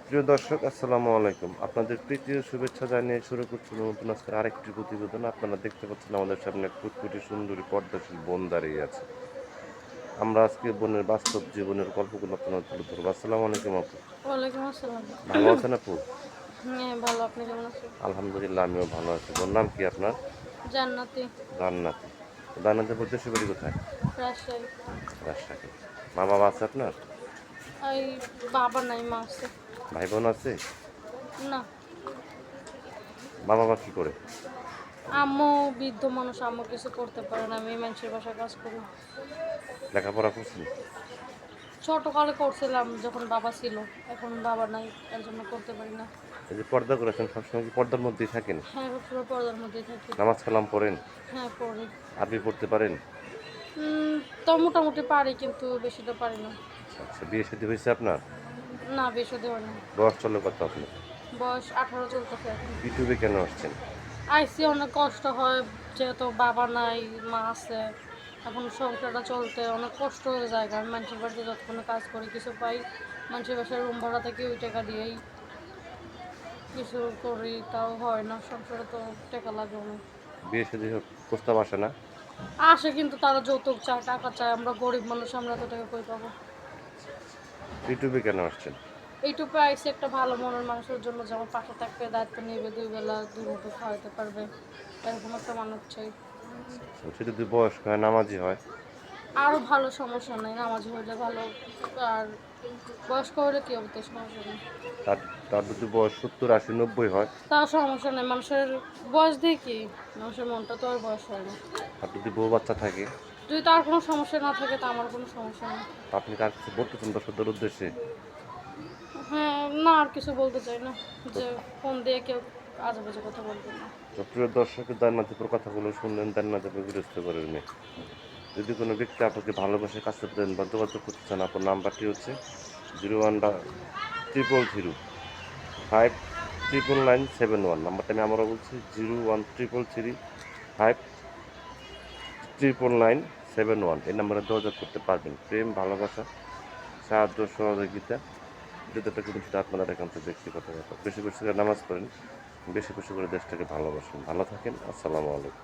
প্রিয় দর্শক, আসসালামু আলাইকুম। আপনাদের প্রীতীয় শুভেচ্ছা জানিয়ে শুরু করছি নতুন আজকের আরেকটি প্রতিবেদন। আপনারা দেখতে পাচ্ছেন আমাদের সামনে এক ফুটফুটে সুন্দরী পর্দাশীল বোন দাঁড়িয়ে আছে। আমরা আজকে বোনের বাস্তব জীবনের গল্পগুলো আপনারা তুলে ধরবো। আসসালামু আলাইকুম আপু। ওয়ালাইকুম আসসালাম। ভালো আছেন আপু? হ্যাঁ, ভালো। আপনি কেমন আছেন? আলহামদুলিল্লাহ, আমিও ভালো আছি। বোন নাম কি আপনার? জান্নাতি। জান্নাতি। জান্নাতের দেশের বাড়ি কোথায়? রাজশাহী। রাজশাহী। মা বাবা আছে আপনার? এই বাবা নাই, মা আছে। ভাই বোন আছে? না, মা বাবা কি করে? আম্মু বৃদ্ধ মানুষ, আম্মু কিছু করতে পারে না। আমি মানুষের বাসায় কাজ করি। লেখাপড়া করছেন? ছোটকালে করছিলাম যখন বাবা ছিল, এখন বাবা নাই, এর জন্য করতে পারি না। এই যে পর্দা করেছেন, সবসময় কি পর্দার মধ্যেই থাকেন? হ্যাঁ, পুরো পর্দার মধ্যেই থাকি। নামাজ কালাম পড়েন? হ্যাঁ, পড়ি। আরবি পড়তে পারেন? তো মোটামুটি পারি, কিন্তু বেশিটা পারি না। আচ্ছা আচ্ছা, বিয়ে শাদী হয়েছে আপনার? না, বেশি দেওয়া নেই। বয়স চলে কত আপনার? বয়স 18 চলতেছে এখন। ইউটিউবে কেন আসছেন? আইসি, অনেক কষ্ট হয়, যেহেতু বাবা নাই, মা আছে। এখন সংসারটা চলতে অনেক কষ্ট হয়ে যায়, কারণ মানুষের বাড়িতে যতক্ষণ কাজ করি কিছু পাই, মানুষের বাসায় রুম ভাড়া থেকে ওই টাকা দিয়েই কিছু করি, তাও হয় না। সংসারে তো টাকা লাগে অনেক। বিয়ে শাদী প্রস্তাব আসে না? আসে, কিন্তু তারা যৌতুক চায়, টাকা চায়। আমরা গরিব মানুষ, আমরা তো টাকা কই পাবো। ইউটিউবে কেন আসছেন? এইটুকু আইসি একটা ভালো মনের মানুষের জন্য, যে আমার পাশে থাকবে, দায়িত্ব নেবে, 2 বেলা 2 মুঠো খাওয়াতে পারবে, এরকম একটা মানুষ চাই। সে যদি বয়স্ক হয়, নামাজি হয়? আরও ভালো, সমস্যা নেই, নামাজি হইলে ভালো। আর বয়স্ক হলে কি হবে, তো সমস্যা নেই। তার তার যদি বয়স 70, 80, 90 হয়? তাও সমস্যা নেই, মানুষের বয়স দিয়ে কি, মানুষের মনটা তো আর বয়স হয় না। আর যদি বউ বাচ্চা থাকে? যদি তার কোনো সমস্যা না থাকে, তা আমার কোনো সমস্যা নেই। আপনি কার কিছু বলতেছেন দর্শকদের উদ্দেশ্যে? হ্যাঁ, না, আর কিছু বলতে চাই না, তো যে ফোন দিয়ে কেউ আজে বাজে কথা বলবে না। তো প্রিয় দর্শক, জান্নাতীপুর কথাগুলো শুনলেন। জান্নাতীপুর গৃহস্থ করে মেয়ে। যদি কোনো ব্যক্তি আপনাকে ভালোবাসে কাছে দেন বা যোগাযোগ করতে চান, আপনার নাম্বারটি হচ্ছে 0133059971। নাম্বারটা আমি আবারও বলছি, 0133059971। এই নাম্বারে যোগাযোগ করতে পারবেন। প্রেম, ভালোবাসা, সাহায্য, সহযোগিতা, যতটা কিন্তু সেটা আপনাদের একান্ত ব্যক্তিগত ব্যাপার। বেশি বেশি করে নামাজ পড়েন, বেশি বেশি করে দেশটাকে ভালোবাসেন। ভালো থাকেন। আসসালামু আলাইকুম।